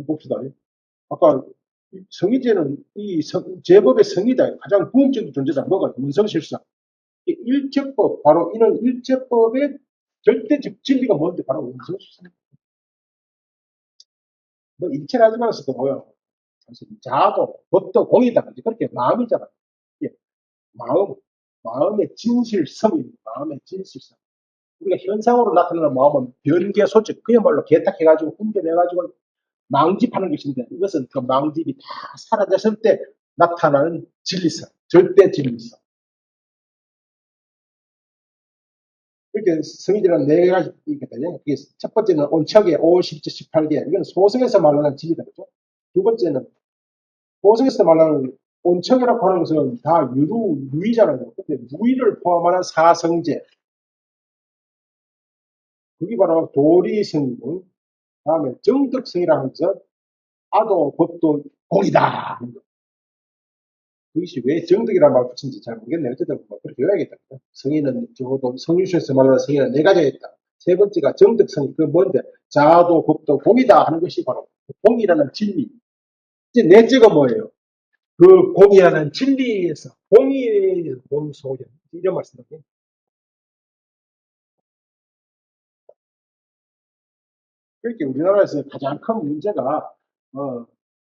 봅시다. 아까 성의제는 제법의 성의다. 가장 궁극적인 존재다. 뭐가? 문성실상. 일제법, 바로 이런 일제법의 절대적 진리가 뭔데? 바로 문성실상. 뭐 일체를 하지 말았어도 뭐요. 사실 자아도, 법도, 공이다. 그렇게 마음이잖아. 예, 마음, 마음의 진실성입니다. 마음의 진실성. 우리가 현상으로 나타나는 마음은 변개 소적, 그야말로 개탁해가지고 훈련해가지고 망집하는 것인데 이것은 그 망집이 다 사라졌을 때 나타나는 진리성, 절대 진리성. 이렇게 성의들은 네 가지 있거든요. 첫 번째는 온척의 5, 10제, 18개. 이건 소승에서 말하는 진리다. 그죠? 두 번째는 소승에서 말하는 온척이라고 하는 것은 다 유의잖아요. 근데 무의를 포함하는 사성제. 그게 바로 도리성이고, 다음에 정덕성이라는 것은 아도 법도 공이다. 그것이 왜 정덕이라는 말 붙인지 잘 모르겠네요. 어쨌든 뭐 그렇게 외워야겠다. 성인은 적어도 성유수에서 말하는 성인은 네 가지가 있다. 세 번째가 정덕성이 그 뭔데 자아도 법도 공이다 하는 것이 바로 공이라는 진리. 이제 넷째가 뭐예요? 그 공이라는 진리에서 공의 공소견 이런 말씀이에요. 그렇게 우리나라에서 가장 큰 문제가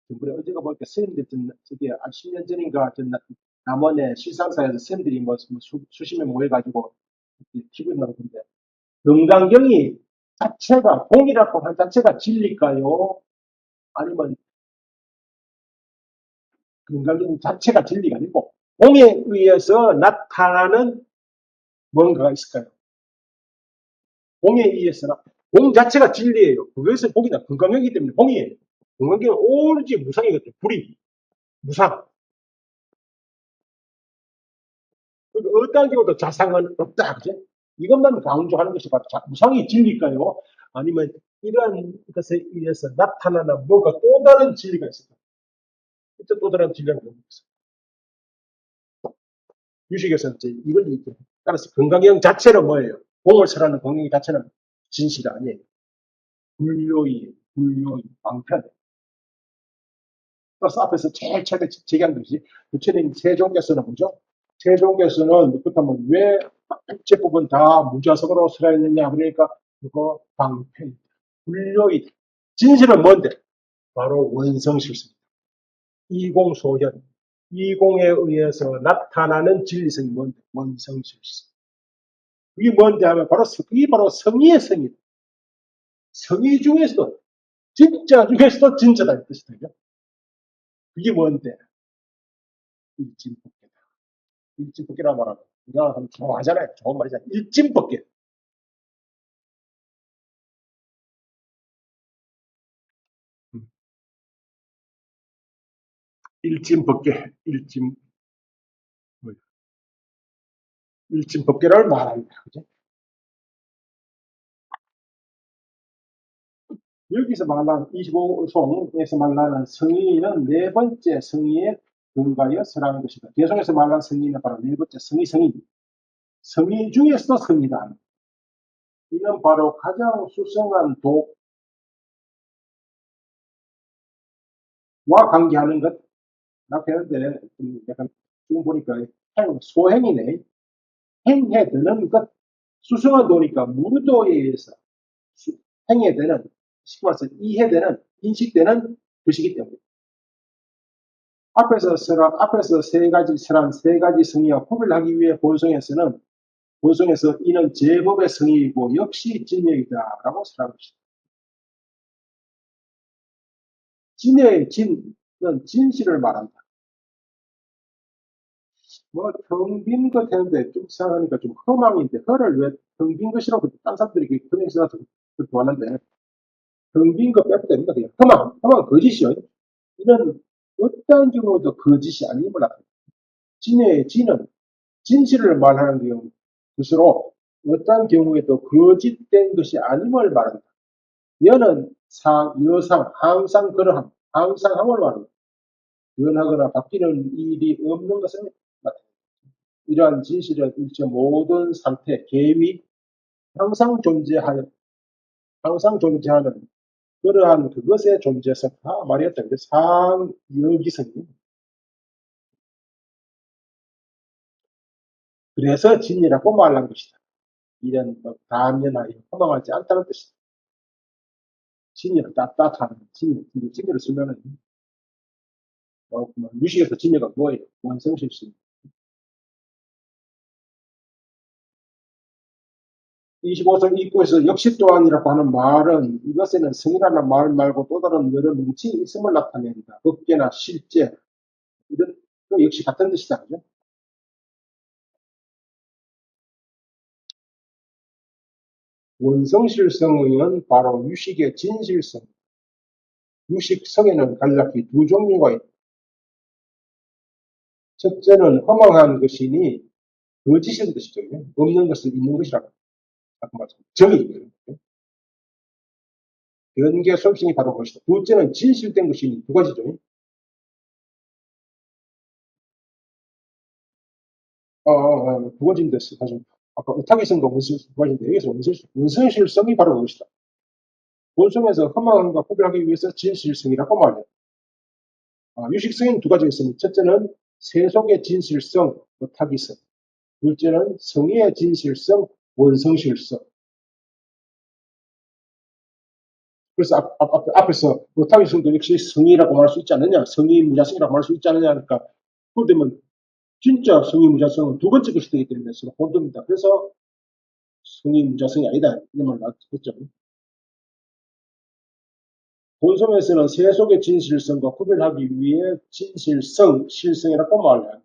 저번에 어제가 보니까 선생님들 저기 한 10년 전인가 남원의 실상사에서 선생님들이 뭐 수십 명 모여가지고 TV에 나오던데 금강경이 자체가 공이라고 한 자체가 진리일까요? 아니면 금강경 자체가 진리가 아니고 공에 의해서 나타나는 뭔가가 있을까요? 공에 의해서 공 자체가 진리예요. 그것은 공이다. 금강경이기 때문에 공이에요. 금강경은 오로지 무상이거든요. 불이 무상. 그러니까 어떤 경우도 자상은 없다. 그죠? 이것만 강조하는 것이 바로 무상이 진리일까요? 아니면 이러한 것에 의해서 나타나는 뭔가 또 다른 진리가 있을까? 또 다른 진리가 있습니다. 유식에서는 이제 이걸 얘기해요. 따라서 건강형 자체는 뭐예요? 공을 설하는 건강 자체는 진실이 아니에요. 불효의, 방편. 따라서 앞에서 제일 처음에 제기한 것이 부처님 세종께서는 뭐죠? 세종께서는 그렇다면 왜 일제법은 다 무자석으로 설하였느냐? 그러니까 그거 방편, 불효의. 진실은 뭔데? 바로 원성실습. 이공소현. 이공에 의해서 나타나는 진리성이 뭔데? 원성실습. 그게 뭔데 하면 그게 바로 성의의 성이다. 성의 중에서도, 진짜 중에서도 진짜다. 이 뜻이다. 그게 뭔데? 일진법계다. 일진법계라고 말하면, 우리가 하면 좋아하잖아요. 좋은 말이잖아요. 일진법계. 일진법계. 일진법계를 말합니다. 그죠? 여기서 말하는 25송에서 말하는 성의는 네 번째 성의에 근거하여 설하는 것이다. 개성에서 말하는 성의는 바로 네 번째 성의. 성의 중에서도 성의다. 이는 바로 가장 수성한 독과 관계하는 것라고 했는데, 약간 지금 보니까 소행이네. 행해 되는 것. 수성한 도니까 무도에 의해서 행해 되는, 쉽게 말해서 이해되는, 인식되는 것이기 때문에. 앞에서 세 가지 성의와 구별하기 위해 본성에서 이는 제법의 성의이고 역시 진리이다라고 설한 것이다. 진의 진은 진실을 말한다. 뭐, 텅 빈 것 했는데, 좀 생각하니까 좀 허망인데, 허를 왜 텅 빈 것이라고, 딴 사람들이 그렇게 써서 그렇게 왔는데, 텅 빈 것 빼고 됩니까? 그냥 허망 거짓이요. 이런, 어떠한 경우도 거짓이 아님을 나타냅니다. 진의 진은 진실을 말하는 경우, 스스로 어떠한 경우에도 거짓된 것이 아님을 말한다. 여는 여상, 항상 그러함, 항상 함을 말합니다. 변하거나 바뀌는 일이 없는 것을 나타냅니다. 이러한 진실은 일체 모든 상태, 계획, 항상 존재하는 그러한 그것의 존재성, 말이었다. 상여기성이. 그래서 진리라고 말한 것이다. 이런 다면하여 허망하지 않다는 뜻이다. 진리는 따뜻한 진리를 쓰면은 유식에서 진리가 뭐예요? 원성실성. 25성 입구에서 역시 또한이라고 하는 말은 이것에는 성이라는 말 말고 또 다른 여러 명칭이 있음을 나타낸다. 법계나 실제 이런 또 역시 같은 뜻이다. 그죠? 원성실성은 바로 유식의 진실성. 유식성에는 간략히 두 종류가 있다. 첫째는 허망한 것이니 거짓인 것이죠. 없는 것을 있는 것이라고. 아까 말씀 정의 있거든요. 변개 속성이 바로 그것이다. 둘째는 진실된 것이니 두 가지죠. 두 가지인데 사실 아까 의탁이성과 원성성 두 가지인데 여기서 원성실성이 바로 그것이다. 본성에서 허망함과 구별하기 위해서 진실성이라고 말해요. 유식성에는 두 가지가 있으니 첫째는 세속의 진실성, 의탁이성. 둘째는 성의의 진실성, 원성실성. 그래서 앞에서 의탁이성도 역시 성의라고 말할 수 있지 않느냐, 성의 무자성이라고 말할 수 있지 않느냐 하니까 그러면 진짜 성의 무자성은 두 번째 것이 되기 때문에 서로 혼돈입니다. 그래서 성의 무자성이 아니다 이런 말을 나왔죠. 본성에서는 세속의 진실성과 구별하기 위해 진실성, 실성이라고 말하였다.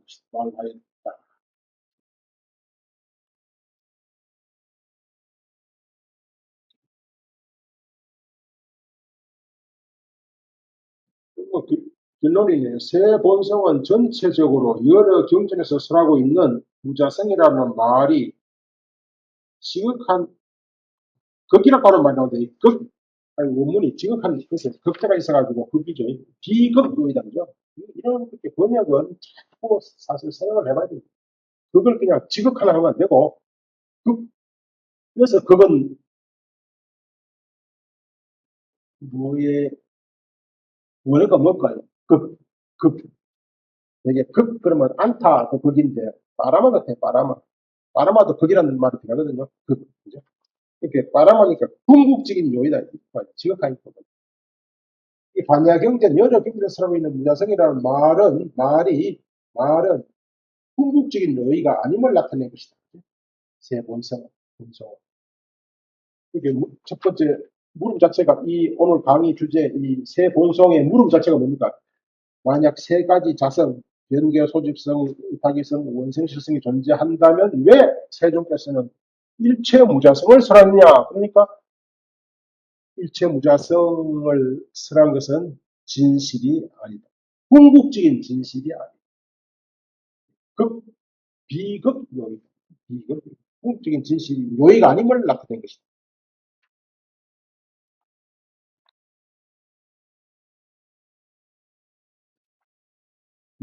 뭐 결론이네요. 새 본성은 전체적으로 여러 경전에서 설하고 있는 무자성이라는 말이 지극한 극이라고 하는 말이 나오는데 아니, 원문이 지극한 뜻에 극자가 있어가지고 극이죠. 비극의다 그죠? 이런 번역은 자꾸 사실 생각을 해봐야 됩니다. 그걸 그냥 지극하나 하면 안 되고 극 그래서 극은 뭐의 원어가 뭘까요? 극 되게 극 그러면 안타 그 극인데 빠라마 같아 빠라마 빠라마도 극이라는 말이 들어가거든요. 극 그죠? 이렇게 빠라마니까 궁극적인 요이다 지극한 이 반야경전 여러 경전에 살고 있는 무자성이라는 말은 궁극적인 요의가 아님을 나타낸 것이다. 세 본성. 이게 첫 번째 물음 자체가 이 오늘 강의 주제 이 세 본성의 물음 자체가 뭡니까? 만약 세 가지 자성, 변개 소집성, 타기성, 원성실성이 존재한다면 왜 세종께서는 일체 무자성을 설하느냐? 그러니까 일체 무자성을 설한 것은 진실이 아니다. 궁극적인 진실이 아니다. 극, 비극 요의, 비극, 궁극적인 진실이 요의가 아님을 나타낸 것이다.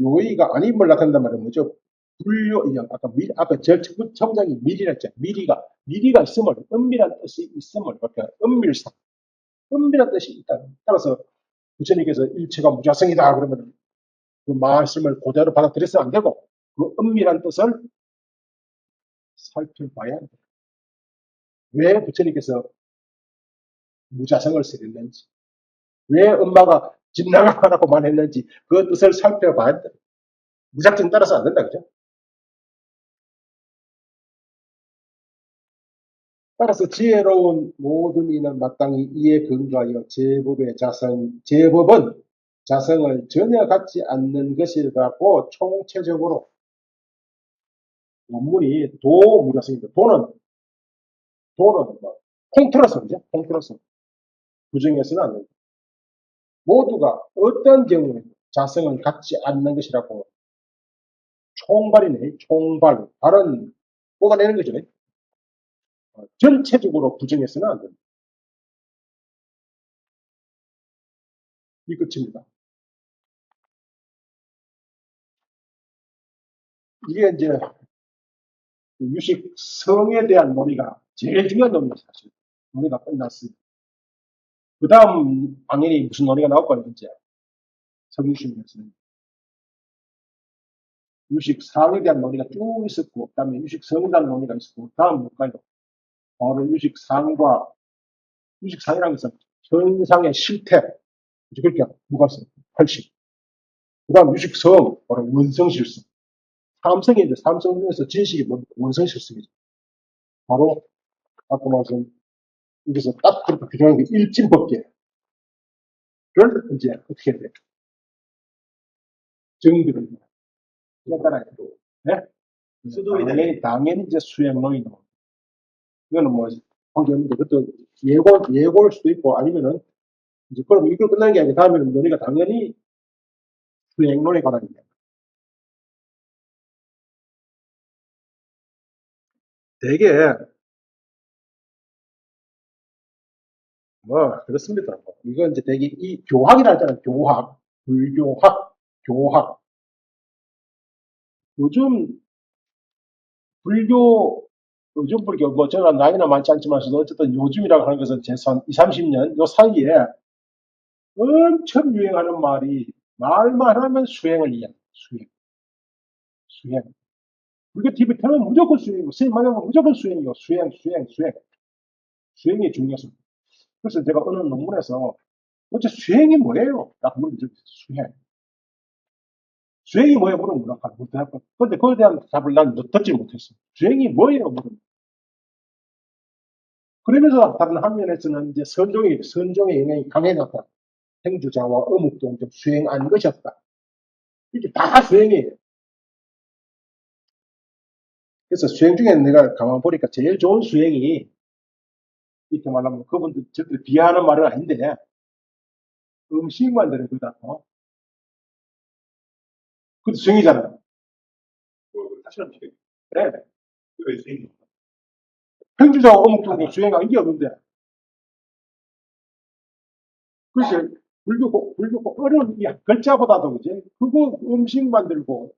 요의가 아님을 나타낸단 말은 뭐죠? 아까 제 청장이 미리라 했잖아요. 미리가 있음을, 은밀한 뜻이 있음을, 그러니까 은밀한 뜻이 있다. 따라서 부처님께서 일체가 무자성이다 그러면 그 말씀을 그대로 받아들여서 안 되고 그 은밀한 뜻을 살펴봐야 한다. 왜 부처님께서 무자성을 쓰였는지, 왜 엄마가 집 나가라고 말했는지 그 뜻을 살펴봐야 한다. 무작정 따라서 안 된다, 그죠? 따라서 지혜로운 모든 이는 마땅히 이에 근거하여 제법은 자성을 전혀 갖지 않는 것이라고 총체적으로 원문이 도무자성입니다. 도는 뭐, 통틀어서, 그죠? 통틀어서 부정해서는 안 됩니다. 모두가 어떤 경우에 자성을 갖지 않는 것이라고 총발이네, 총발. 발은 뽑아내는 거죠. 전체적으로 부정해서는 안 됩니다. 이 끝입니다. 이게 이제 유식 성에 대한 논의가 제일 중요한 논의입니다. 사실. 논의가 끝났습니다. 그 다음 당연히 무슨 논의가 나올 거예요, 이제. 성유식에서는. 유식상에 대한 논의가 쭉 있었고, 그 다음에 유식성에 대한 논의가 있었고, 그 다음 뭘까요? 바로 유식상이라는 것은 현상의 실태. 그렇게 무관성, 80. 그 다음 유식성, 바로 원성실성. 삼성인데, 삼성 중에서 진식이 뭔 원성실성이죠. 바로, 아까 말씀, 여기서 딱 그렇게 규정한 게 일진법계를 이제 어떻게 해야 돼? 정비를 깨달아야 돼. 네? 당연히 이제 수행론이 나옵니다. 이거는 뭐, 관계없는데, 그것도 예고일 수도 있고, 아니면은, 이제, 그럼 이걸 끝나는 게 아니라 다음에는 너희가 당연히 수행론에 관한 게 되게, 뭐, 그렇습니다. 뭐. 이건 이제 되게, 이 교학이라 하잖아요. 교학. 불교학. 교학. 요즘, 불교, 요즘 불교, 뭐, 제가 나이나 많지 않지만, 어쨌든 요즘이라고 하는 것은 제선 20, 30년, 요 사이에 엄청 유행하는 말이, 말만 하면 수행을 이야기해요. 수행. 수행. 불교 TV 틀면 무조건 수행이고, 스님만 하면 무조건 수행이고, 수행, 수행, 수행. 수행이 중요해서. 그래서 제가 어느 논문에서, 도대체 수행이 뭐예요? 라고 물어봤어요. 수행. 수행이 뭐예요? 물어보면 못 대답할. 근데 그에 대한 답을 난 듣지 못했어. 수행이 뭐예요? 물어보면. 그러면서 다른 한면에서는 이제 선종의 영향이 강해졌다. 행주자와 어묵도 좀 수행한 것이었다. 이게 다 수행이에요. 그래서 수행 중에 내가 가만 보니까 제일 좋은 수행이, 이렇게 말하면 그분들 저들 비하하는 말은 아닌데, 음식만 되는 거다. 그것도 수행이잖아요. 사실은 수행. 그래. 그게 수행이. 행주자와 어묵도 수행한 게 없는데, 그래서 불교 어려운 이 글자보다도 그지? 그거 음식 만들고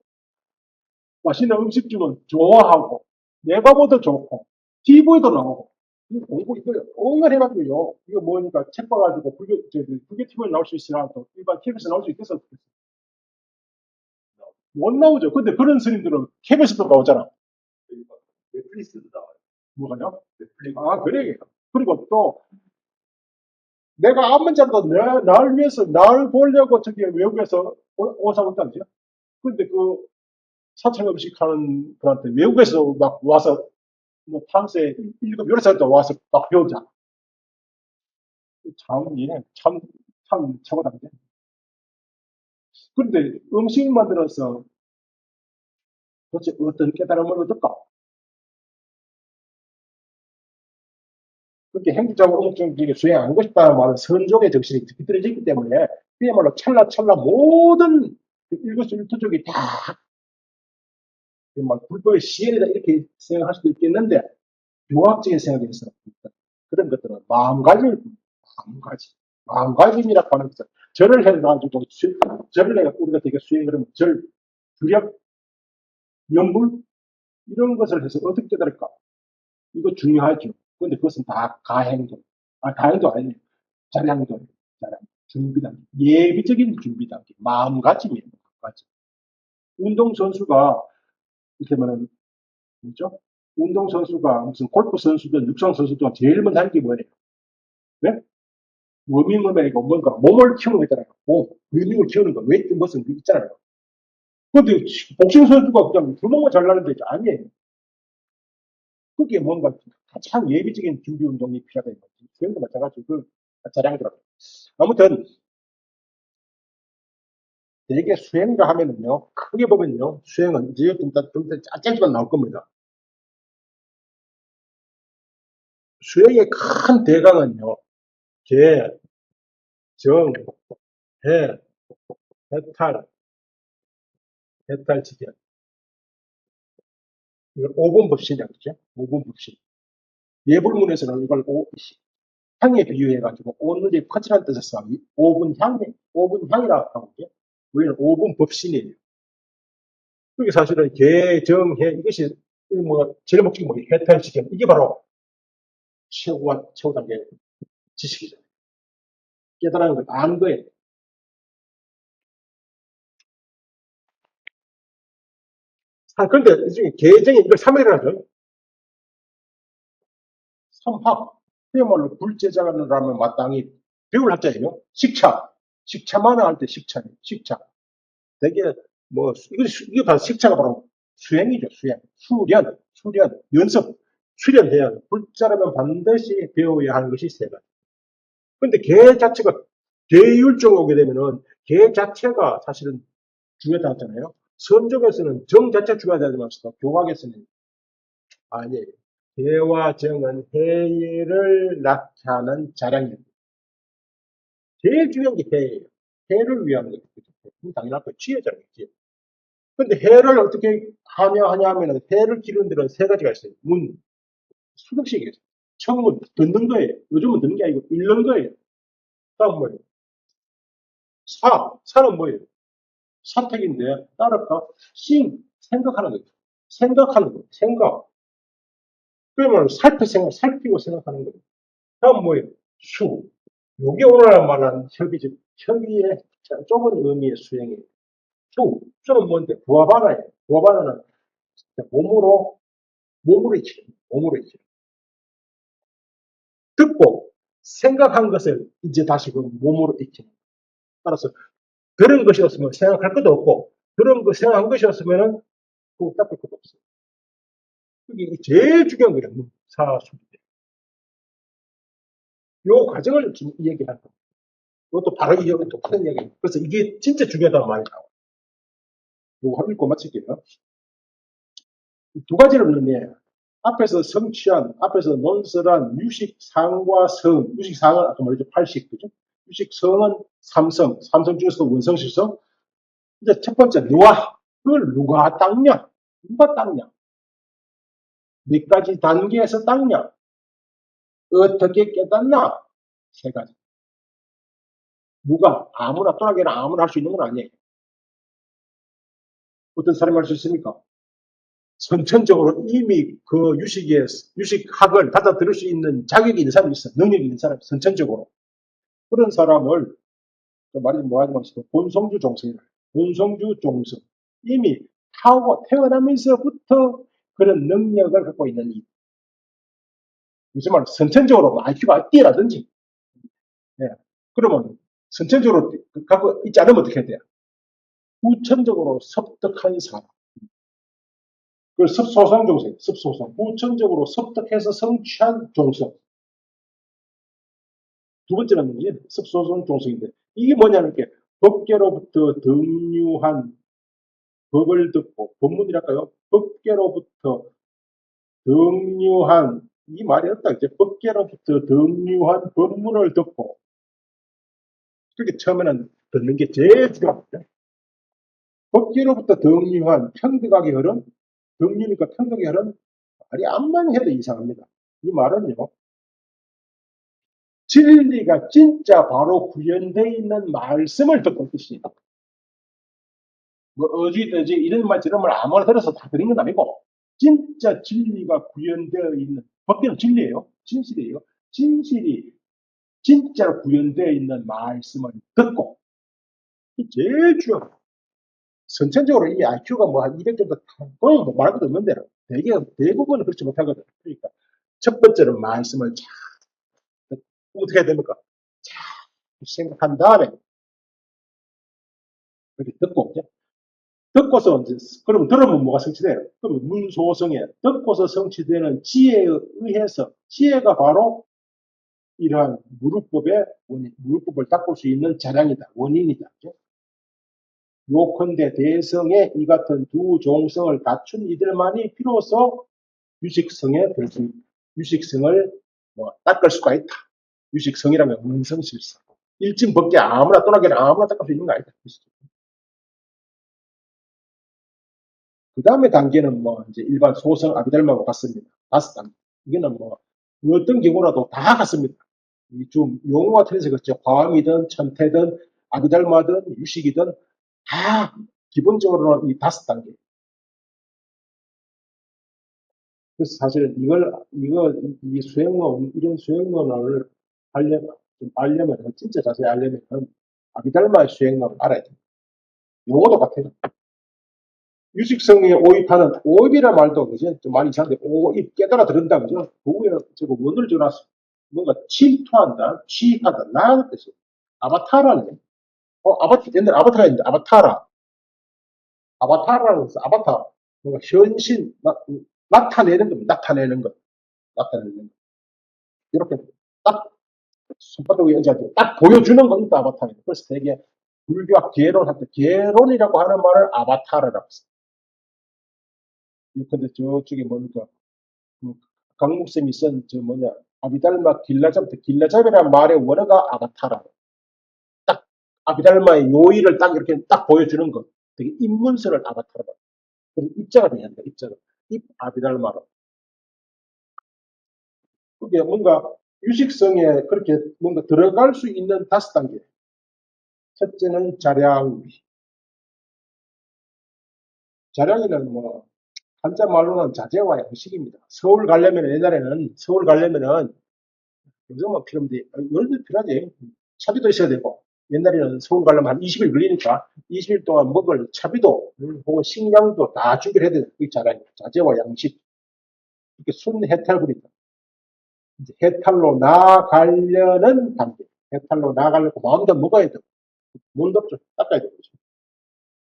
맛있는 음식 주면 좋아하고 내과보다 좋고 TV도 나오고 이거 공부 이거 엉을 해가지고요. 이거 뭐니까 책 봐가지고 불교 TV에 나올 수 있으라도 일반 KBS에 나올 수 있겠어? 못 나오죠. 근데 그런 스님들은 KBS도 나오잖아. 넷플릭스도 나와요. 뭐가요? 넷플릭스. 아 그래. 그리고 또 내가 암만 잘도 날 위해서 날 보려고 저기 외국에서 오사 온다죠. 근데 그 사찰 음식 하는 분한테 외국에서 막 와서 뭐 프랑스에 1급 요리사도 와서 막 배우자. 참, 예, 참 최고다. 그죠? 그런데 음식 만들어서 도대체 어떤 깨달음을 얻을까? 그렇게 행복자고 음식적인 수행한 것이다는 말은 선종의 정신이 깃들어져 있기 때문에 그야말로 찰나찰나 모든 일거수일투족이 다 정말 불법의 시행이다 이렇게 생각할 수도 있겠는데 유학적인 생각에서 그런 것들은 마음가짐이라고 하는 것은 절을 해가지고 절을 해가 우리가 되게 수행을 하면 주력, 연불 이런 것을 해서 어떻게 깨달을까? 이거 중요하죠. 그런데 그것은 다 가행동. 가행도 아니에요. 자량동. 자량. 준비 단계. 예비적인 준비 단계. 마음가짐이에요. 마음가짐. 운동선수가, 이렇게 말하면, 뭐죠? 운동선수가 무슨 골프 선수든 육상 선수든 제일 먼저 하는 게 뭐예요? 네? 워밍업이고 뭔가 몸을 키우는 거 있잖아요. 근육을 키우는 거. 웨이트 머슬 있잖아요. 근데 복싱 선수가 그냥 구멍만 잘 나는데 아니에요. 그게 뭔가 가장 예비적인 준비 운동이 필요하다. 수영도 마찬가지고 그 자량더라고요. 아무튼 되게 수행을 하면은요, 크게 보면요, 수행은 이제 좀 짧지만 나올 겁니다. 수행의 큰 대강은요, 개, 정, 해, 해탈, 해탈지견. 이걸 5번 법신이라고 그러죠? 5번 법신. 예불문에서는 이걸 향에 비유해가지고 오늘이 퍼지란 뜻에서 5분 향이라고 하고 있죠. 우리는 5분 법신이에요. 그게 사실은 개정해 이것이 뭐 제일 목적이 뭐 해탈지경 이게 바로 최고 단계 지식이죠. 깨달은 걸 아는 거예요. 그런데 이 중에 계정이 이걸 3회를 하죠. 삼합. 그야말로 불제자라면 마땅히 배울 학자예요. 식차. 식차만을 할 때 식차예요. 식차. 되게, 뭐, 이거 다 식차가 바로 수행이죠. 수행. 수련, 연습. 수련해야 해요. 불자라면 반드시 배워야 하는 것이 세 가지. 근데 개 자체가, 계율적으로 오게 되면은, 개 자체가 사실은 중요하다 했잖아요. 선종에서는 정 자체가 중요하다지만 교각에서는 아니에요. 해와 정은 해를 낳게 하는 자량입니다. 제일 중요한 게 해예요. 해를 위한 거죠. 당연할 거예요. 지혜자랑이지. 근데 해를 어떻게 하냐 하면은 해를 기르는 데는 세 가지가 있어요. 수덕식이에요. 처음은 듣는 거예요. 요즘은 듣는 게 아니고 읽는 거예요. 다음 뭐예요? 사는 뭐예요? 사택인데 따를까? 생각하는 거죠. 생각하는 거, 생각. 그러면 살피고 생각하는 거예요. 다음 뭐예요? 수. 요게 오늘 말하는 협의죠. 협의의 좁은 의미의 수행이에요. 수는 뭔데? 부하바나예요. 부하바나는 몸으로 익히는, 몸으로 익히는. 듣고 생각한 것을 이제 다시 그 몸으로 익히는. 따라서 그런 것이었으면 생각할 것도 없고, 그런 거 생각한 것이었으면은 그거 닦을 것도 없어요. 그게 제일 중요한 거예요. 사수. 요 과정을 지금 얘기하는 거예요. 이것도 바로 이게 또 큰 얘기예요. 그래서 이게 진짜 중요하다고 많이 나와요. 요거 읽고 마칠게요. 두 가지를 의미해요. 앞에서 논설한 유식상과 성, 유식상은 아까 말했죠, 80, 그죠? 유식성은 삼성 중에서도 원성실성. 이제 첫 번째, 그걸 누가 닦냐? 누가 닦냐? 몇 가지 단계에서 닦냐? 어떻게 깨닫나? 세 가지. 누가? 아무나, 또나게나 아무나 할 수 있는 건 아니에요. 어떤 사람이 할 수 있습니까? 선천적으로 이미 그 유식학을 받아들일 수 있는 자격이 있는 사람이 있어. 능력이 있는 사람이 선천적으로. 그런 사람을 말이 뭐하지만 본성주 종성이라. 본성주 종성. 이미 태어나면서부터 그런 능력을 갖고 있는 이. 요즘 말 선천적으로 IQ가 뛰어나든지. 예. 그러면 선천적으로 갖고 있지 않으면 어떻게 해야 돼요? 후천적으로 섭득한 사람. 그걸 습소성 종성, 습소성. 후천적으로 섭득해서 성취한 종성. 두 번째는 이제 습소성 종성인데, 이게 뭐냐면, 이렇게 법계로부터 등유한 법을 듣고, 법문이랄까요? 법계로부터 등유한, 이 말이 없다. 이제 법계로부터 등유한 법문을 듣고, 그렇게 처음에는 듣는 게 제일 중요합니다. 법계로부터 등유한 평등하게 흐른, 등유니까 평등하게 흐른, 말이 암만 해도 이상합니다. 이 말은요, 진리가 진짜 바로 구현되어 있는 말씀을 듣고 뜻이에요. 뭐 어지 이런 말 저런 말 아무나 들어서 다 그런 건 아니고 진짜 진리가 구현되어 있는 법계는 진리예요. 진실이에요. 진실이 진짜로 구현되어 있는 말씀을 듣고 이게 제일 중요해요. 선천적으로 이 IQ가 뭐 한 200 정도 그건 뭐 말할 것도 없는데 대부분은 그렇지 못하거든. 그러니까 첫 번째는 말씀을 잘 어떻게 해야 됩니까? 잘 생각한 다음에 그렇게 듣고서 이제 그럼 들으면 뭐가 성취돼요? 그럼 문소성에 듣고서 성취되는 지혜에 의해서 지혜가 바로 이러한 무릎법의 무릎법을 닦을 수 있는 자량이다, 원인이다. 요컨대 대성에 이 같은 두 종성을 갖춘 이들만이 비로소 유식성에 들수 유식성을 뭐 닦을 수가 있다. 유식성이라면 문성실성. 일진법계 아무나 떠나기는 아무나 닦을 수 있는 거 아니다. 그 다음에 단계는 뭐 이제 일반 소성 아비달마하고 같습니다. 5단계. 이게는 뭐 어떤 경우라도 다 같습니다. 좀 용어가 틀려서 그렇죠. 과음이든 천태든 아비달마든 유식이든 다 기본적으로는 이 5단계. 그래서 사실은 이 수행론, 이런 수행론을 하려면 좀 알려면, 진짜 자세히 알려면, 아비달마의 수행을 알아야 돼. 용어도 같아요. 유식성에 오입하는, 오입이라 말도, 그죠? 좀 많이 이상한데, 오입, 깨달아 들은다, 그죠? 그거에, 저거, 원어를 줘놨어. 뭔가 침투한다, 취입하다, 나아는 뜻이에요. 아바타라네. 옛날에 아바타가 있는데, 아바타라는 것은 아바타. 뭔가 현신, 나타내는 겁니다. 나타내는 것. 나타내는 것. 이렇게 딱 손바닥 위에 얹어가지고 딱 보여주는 겁니다. 아바타는. 그래서 되게 불교학 개론할 때 개론이라고 하는 말을 아바타라고 써요. 근데 저쪽에 뭡니까? 그 강목쌤이 쓴 저 뭐냐 아비달마 길라잡이라는 말의 원어가 아바타라. 딱 아비달마의 요의를 딱 이렇게 딱 보여주는 것. 되게 입문서를 아바타라. 그래서 입자가 돼야 된다. 입자가. 입 아비달마로. 그게 뭔가 유식성에 그렇게 뭔가 들어갈 수 있는 5단계. 첫째는 자량. 자량이는 뭐 한자 말로는 자재와 양식입니다. 서울 가려면은 요즘은 필요한데 요즘도 필요하지. 차비도 있어야 되고 옛날에는 서울 가려면 한 20일 걸리니까 20일 동안 먹을 차비도 혹은 식량도 다 준비를 해야 돼. 그게 자재와 양식. 이렇게 순해탈불이다. 이제 해탈로 나아가려는 단계. 해탈로 나아가려고 마음도 먹어야 되고 몸도 좀 닦아야 되고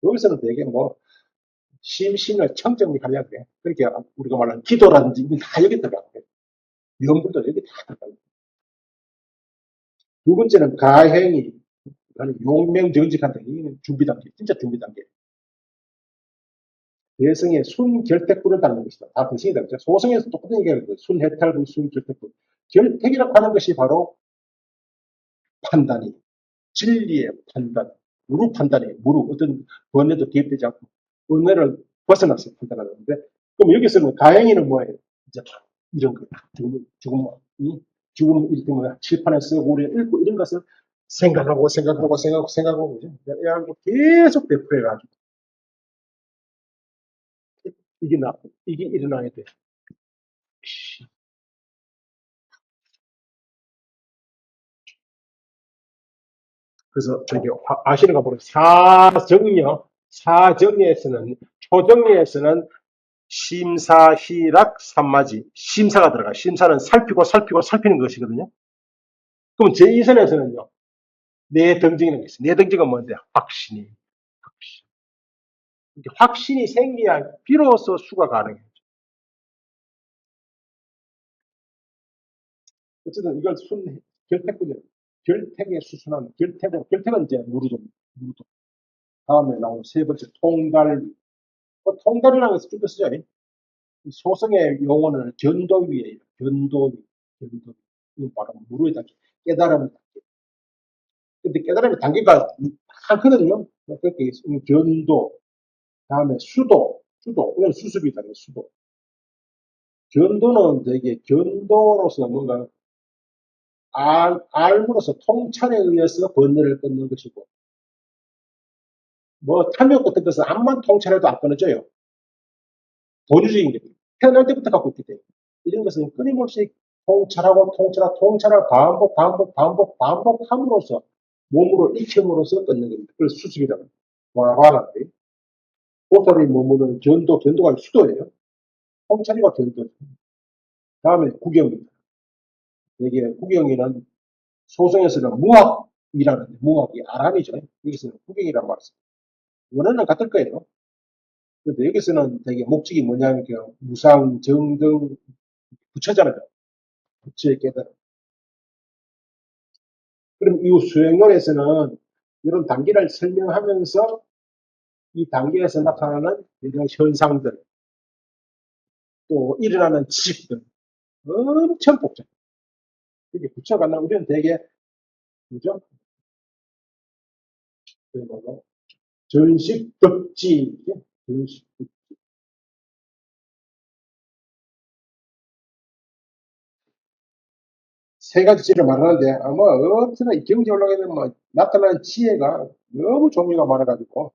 여기서는 되게 뭐 심신을 청정하려고 그래. 그렇게 우리가 말하는 기도라든지 이게 다 여기 들어가고 염불도 여기 다 들어가고 두 번째는 가행이 용맹정직한다. 이는 준비 단계, 진짜 준비 단계. 대성의 순결택불을 닦는 것이다. 다 대성이다. 소성에서 똑같은 얘기하는 순해탈불, 순결택불. 결택이라고 하는 것이 바로 판단이, 진리의 판단, 무루 판단이, 무루, 어떤 번뇌도 개입되지 않고, 번뇌를 벗어나서 판단하는데, 그럼 여기서는 가행이는 뭐예요? 이제 이런 거, 죽음, 이렇게 뭐 칠판에 쓰고, 우리 읽고 이런 것을 생각하고, 그죠? 이래가지고 계속 되풀이해가지고, 이게 일어나야 돼. 그래서 저기 아시는가 모르겠어요. 초정리에서는 심사, 희락, 삼마지. 심사가 들어가. 심사는 살피는 것이거든요. 그럼 제2선에서는요, 내등증이라는 게 있어요. 내등증은 뭔데? 확신이. 확신. 확신이 생겨야 비로소 수가 가능해요. 어쨌든 이걸 결택군요. 결택의 수순한, 결택은 이제 무르도. 다음에 나오는 세 번째, 통달위. 통달이라는 것을 쭉 쓰죠. 소성의 용어는 견도위예요. 견도위. 견도위. 이건 바로 무르의 단계. 깨달음의 단계. 근데 깨달음의 단계가 많거든요. 그렇게 견도, 다음에 이건 수습이다. 수도. 견도는 되게 견도로서 뭔가 알므로서 통찰에 의해서 번뇌를 끊는 것이고, 뭐 탐욕 같은 것은 암만 통찰해도 안 끊어져요. 본유적인 게 태어날 때부터 갖고 있기 때문에 이런 것은 끊임없이 통찰을 반복함으로써 몸으로 익힘으로써 끊는 겁니다. 그래서 수습이라고 합니다. 화나는데 보살이 머무는 견도가 수도예요. 통찰이가 견도죠. 다음에 구경입니다. 이게 구경이는 소성에서는 무학이 아람이죠. 여기서는 구경이라고 말씀. 원어는 같을 거예요. 근데 여기서는 되게 목적이 뭐냐면 무상, 정등 부처잖아요. 부처의 깨달음. 그럼 이 수행론에서는 이런 단계를 설명하면서 이 단계에서 나타나는 이런 현상들, 또 일어나는 지식들, 엄청 복잡해요. 이게 부처가 나 우리는 되게, 그죠? 전식, 덕지, 전식, 세 가지 지를 말하는데, 아마 어떻게나 이 경제 올라가게 되면 뭐 나타나는 지혜가 너무 종류가 많아가지고,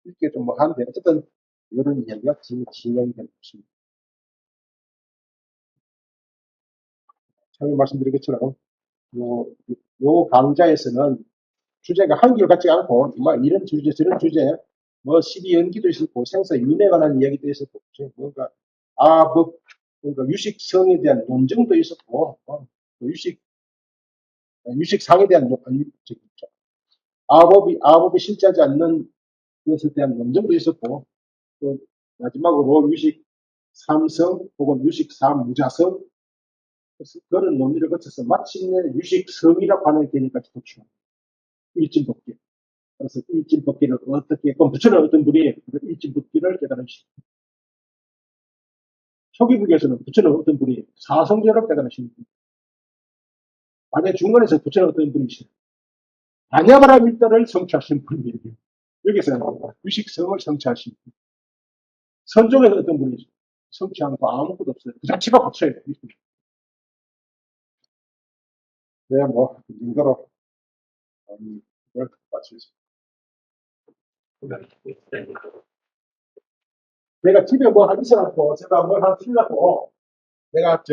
이렇게 좀 뭐 하는데, 어쨌든 이런 이야기가 진행되는 것입니다. 처음에 말씀드린 것처럼, 요 요 강좌에서는 주제가 한결같지 않고, 뭐, 이런 주제, 저런 주제, 뭐, 12연기도 있었고, 생사 윤회에 관한 이야기도 있었고, 뭔가, 뭐, 그러니까 유식성에 대한 논증도 있었고, 유식상에 대한, 아법이 실제하지 않는 것에 대한 논증도 있었고, 또, 마지막으로 유식 삼성 혹은 유식 삼무자성, 그런 논의를 거쳐서 마침내 유식성이라고 하는 개념까지 도출. 일진법계. 그래서 일진법계를 어떻게, 그럼 부처는 어떤 분이 일진법계를 깨달으시고, 초기부에서는 부처는 어떤 분이 사성제를 깨달으시는 분. 만약 중간에서 부처는 어떤 분이시죠? 아냐바라 밀다를 성취하신 분이에요. 여기서는 유식성을 성취하신 분. 선종에서 어떤 분이죠? 성취한 거 아무것도 없어요. 그 자체가 고쳐요. 네, 뭐, 인거로, 이걸 마치겠습니다. 내가 집에 뭐 하기 싫었고, 제가 뭘 하나 틀렸고, 내가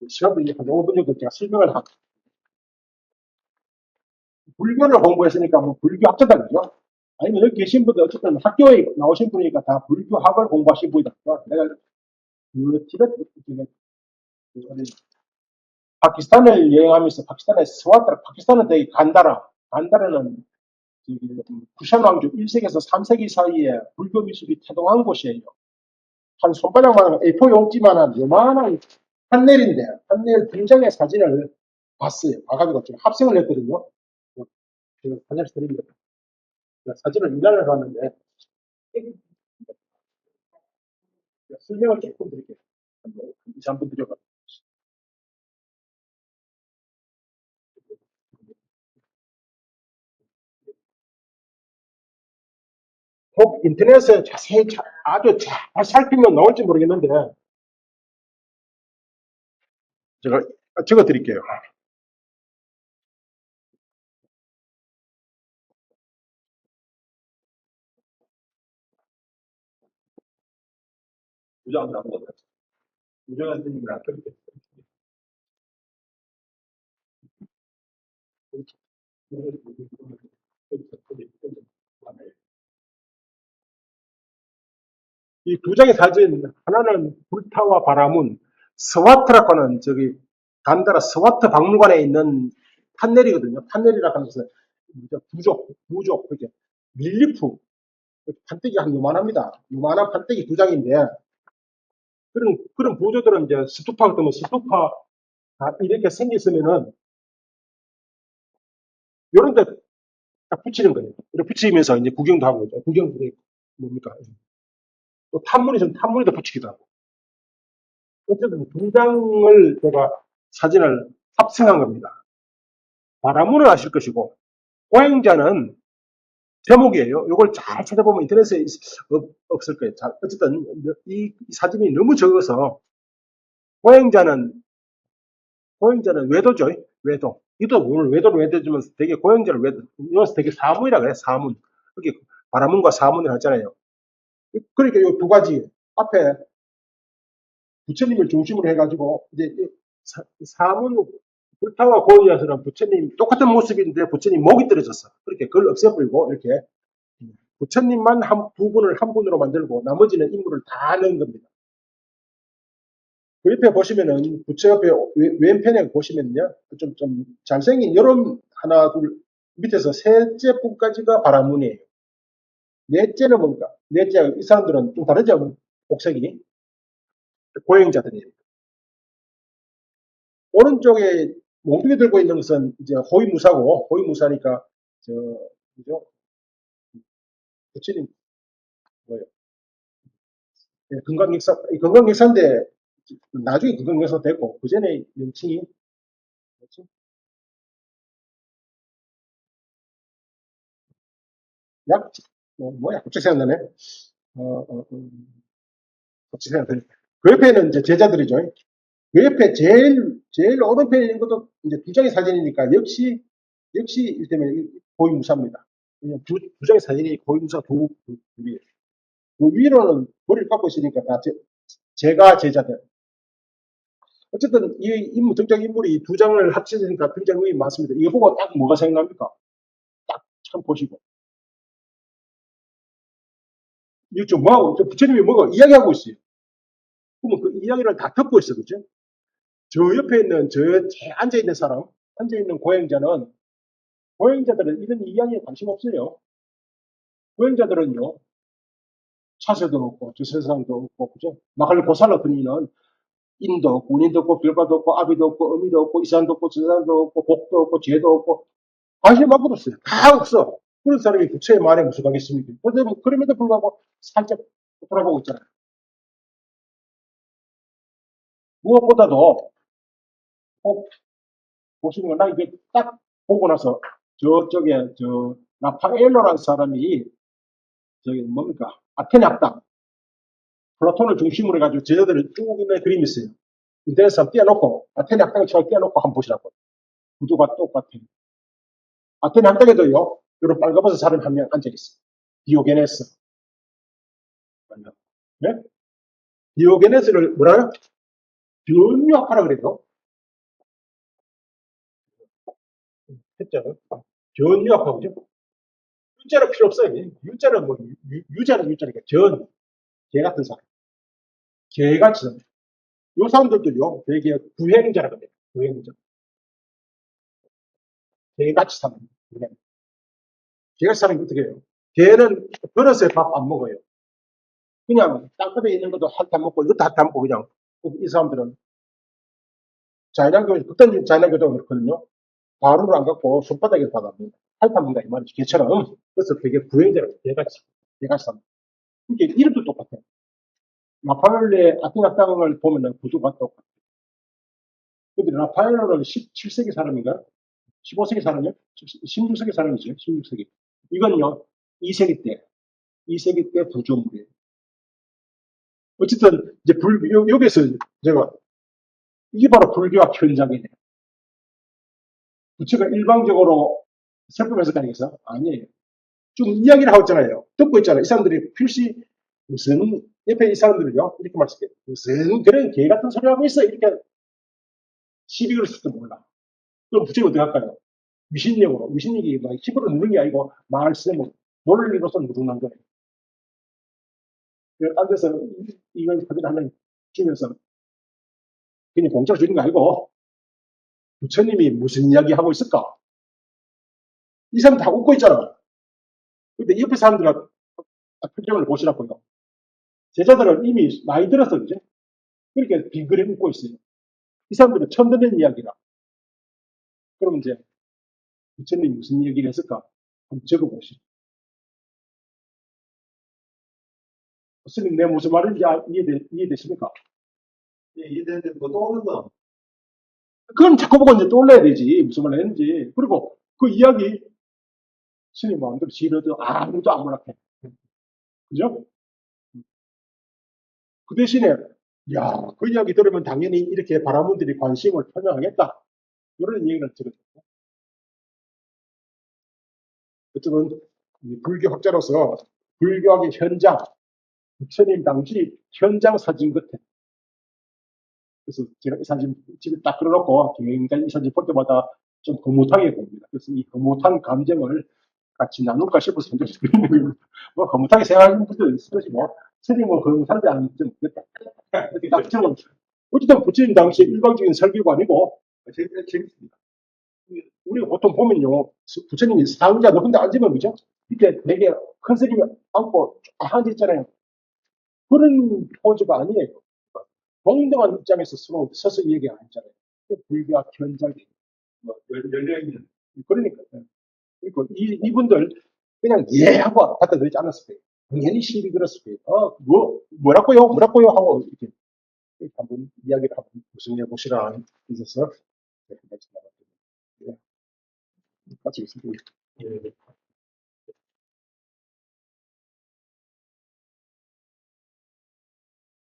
시간도 이제 한 5분 정도 제가 설명을 하고, 불교를 공부했으니까 뭐 불교 학자다, 그죠? 아니면 여기 계신 분들 어쨌든 학교에 나오신 분이니까 다 불교학을 공부하신 분이다. 내가 티베트, 파키스탄을 여행하면서 파키스탄은 되게 간다라는 쿠샨 왕조 1세기에서 3세기 사이에 불교 미술이 태동한 곳이에요. 한 손바닥만한 A4 용지만한 요만한 판넬인데, 판넬 2장의 사진을 봤어요. 봐가지고 지금 합성을 했거든요. 제가 한장씩 드립니다. 사진을 인화를 봤는데, 설명을 조금 드릴게요. 2, 3분 드려가. 꼭 인터넷에 자세히 아주 잘 살피면 나올지 모르겠는데, 제가 적어 드릴게요. 부정한 안 거. 부정한 선생님을 안 드릴게요. 이 두 장의 사진, 하나는 불타와 바라문, 스와트라고 하는 간다라 스와트 박물관에 있는 판넬이거든요. 판넬이라고 하는 것은 부족, 그게 밀리프, 판때기 한 요만합니다. 요만한 판때기 두 장인데, 그런 부조들은 이제 스투파 같은 뭐 스투파 이렇게 생겼으면은, 요런 데 딱 붙이는 거예요. 이렇게 붙이면서 이제 구경도 하고, 구경, 뭡니까? 또 탑문에서는 붙이기도 하고. 어쨌든 두 장을 제가 사진을 합성한 겁니다. 바라문을 아실 것이고, 고행자는 제목이에요. 이걸 잘 찾아보면 인터넷에 없을 거예요. 어쨌든 이 사진이 너무 적어서 고행자는 외도죠. 외도. 이도 오늘 외도를 외도주면서 되게 고행자를 이어서 되게 사문이라 그래. 사문. 그게 바라문과 사문을 하잖아요. 그러니까 이 두 가지 앞에 부처님을 중심으로 해가지고 이제 사문 불타와 고이야서는 부처님 똑같은 모습인데 부처님 목이 떨어졌어. 그렇게 그걸 없애버리고 이렇게 부처님만 두 분을 한 분으로 만들고 나머지는 인물을 다 넣은 겁니다. 그 옆에 보시면은 부처 옆에 왼편에 보시면요 좀 잘생긴 요런 하나 둘 밑에서 셋째 분까지가 바라문이에요. 넷째는 뭔가 넷째 이 사람들은 좀 다르죠. 복색이 고행자들이에요. 오른쪽에 몽둥이 들고 있는 것은 이제 호위무사고, 호위무사니까, 그죠? 부처님, 뭐예요? 예, 건강역사인데, 나중에 건강역사 됐고, 그 전에 명칭이, 뭐지? 약, 뭐야, 갑자기 생각나네. 어, 어, 갑자기 생각나네. 그 옆에는 이제 제자들이죠. 그 옆에 제일 오른편에 있는 것도 이제 두 장의 사진이니까, 역시, 이를테면, 호위무사입니다. 그냥 두 장의 사진이 호위무사 둘이에요. 그 위로는 머리를 깎고 있으니까 다 제가 제자들. 어쨌든 이 인물, 등장인물이 두 장을 합쳐지니까 등장인물이 많습니다. 이거 보고 딱 뭐가 생각납니까? 딱 참 보시고. 이거 좀 뭐하고, 부처님이 뭐가 이야기하고 있어요. 그러면 그 이야기를 다 듣고 있어, 그죠? 저 옆에 있는, 앉아있는 사람, 앉아있는 고행자는, 고행자들은 이런 이야기에 관심 없어요. 고행자들은요, 차세도 없고, 저 세상도 없고, 그죠? 마칼 고살라 분이는 인도 없고, 운인도 없고, 별과도 없고, 아비도 없고, 어미도 없고, 이산도 없고, 저산도 없고, 복도 없고, 죄도 없고, 관심 안 받았어요. 다 없어. 그런 사람이 부처의 말에 무슨 가겠습니까? 그럼에도 불구하고 살짝 돌아보고 있잖아요. 무엇보다도 꼭 보시는 건, 나 이게 딱 보고 나서 저쪽에, 라파엘로라는 사람이, 저기 뭡니까? 아테네 학당, 플라톤을 중심으로 해가지고 제자들을 쭉 있는 그림이 있어요. 인터넷에 한번 띄워놓고, 아테네 학당을 잘 띄워놓고 한번 보시라고. 구도가 똑같아요. 아테네 학당에도요, 이런 빨가벗은 사람이 한 명 앉아있어요. 디오게네스. 네? 디오게네스를 뭐라요? 변유학파라 그래요. 했잖아요. 변유학파, 그죠? 유자는 필요 없어요. 유자는 뭐, 유자는 유자니까 개 같은 사람. 개같이 사람. 요 사람들도요, 되게 구행자라고 해요. 구행자. 개같이 사는. 개같이 사는 게 어떻게 해요? 개는 걸어서 밥 안 먹어요. 그냥 땅끝에 있는 것도 핥아 먹고, 이것도 핥아 먹고, 그냥. 이 사람들은 자연학교, 극단적인 자연학교도 그렇거든요. 바로를 안 갖고 손바닥에서 받아먹는다. 핥아 먹는다, 이 말이죠. 개처럼. 그래서 되게 구행자라고 해요. 개같이 사는. 이게 이름도 똑같아요. 라파엘레 아테네 땅을 보면은 구조가 똑같아요. 근데 라파엘로는 17세기 사람인가? 15세기 사람이요? 16세기 사람이죠. 16세기. 이건요, 2세기 때, 2세기 때 구조물이에요. 어쨌든, 이제 여기서 제가, 이게 바로 불교학 현장이네요. 부처가 일방적으로 설법해서 다니겠어? 아니에요. 좀 이야기를 하고 있잖아요. 듣고 있잖아요. 이 사람들이 필시 무슨, 옆에 이 사람들은요, 이렇게 말씀해요. 무슨 그런 개 같은 소리 하고 있어. 이렇게 시비 걸었을지도 몰라. 그럼 부처가 어떻게 할까요? 위신력으로, 위신력이 막 힘으로 누르는 게 아니고, 말씀으로, 논리로서 누르는 거예요. 딴 데서 이걸 그들 하나 주면서 그냥 공짜로 주는 거 아니고, 부처님이 무슨 이야기 하고 있을까? 이 사람 다 웃고 있잖아. 근데 옆에 사람들은 표정을 보시라고요. 제자들은 이미 많이 들었어, 그죠? 그렇게 빙그레 웃고 있어요. 이 사람들은 처음 듣는 이야기라. 그럼 이제 부처님이 무슨 얘기를 했을까? 한번 적어보시죠. 스님, 내 무슨 말인지 이해되십니까? 예, 이해되는데 뭐 떠오르는 건 그건 자꾸 보고 이제 떠올려야 되지. 무슨 말 했는지. 그리고 그 이야기, 스님 마음대로 지어도 아무도 안 몰락해. 그죠? 그 대신에, 야, 그 이야기 들으면 당연히 이렇게 바라문들이 관심을 표명하겠다. 이런 얘기를 들었고. 어쨌든, 불교 학자로서 불교학의 현장, 부처님 당시 현장 사진 같아. 그래서 제가 이 사진 집에 딱 걸어놓고 굉장히 이 사진 볼 때마다 좀 흐뭇하게 봅니다. 그래서 이 흐뭇한 감정을 같이 나눌까 싶어서 굉장히 드리는 겁니다. 뭐 흐뭇하게 생각하는 분들 있을지 뭐 스님은 흐뭇한지 아닌지 모르겠다. 이렇게 딱 적은 어쨌든 부처님 당시에 일방적인 설교가 아니고 재밌습니다. 우리가 보통 보면요, 부처님이 상자 높은 데 앉으면 그죠? 이렇게 되게 큰 스님이 앉고 쫙 앉아있잖아요. 그런 포즈가 아니에요. 동등한 입장에서 서로 서서 얘기 안 했잖아요. 불교학 현장이 뭐 열려있는. 그러니까. 그리고 이분들 그냥 예 하고 받아들이지 않았을 거예요. 당연히 시비 들었을 거예요. 뭐라고요? 하고 이렇게 한번 이야기를 한번 무슨 해보시라 있어서 같이 나갔습니다. 예, 같이 있습니다. 예.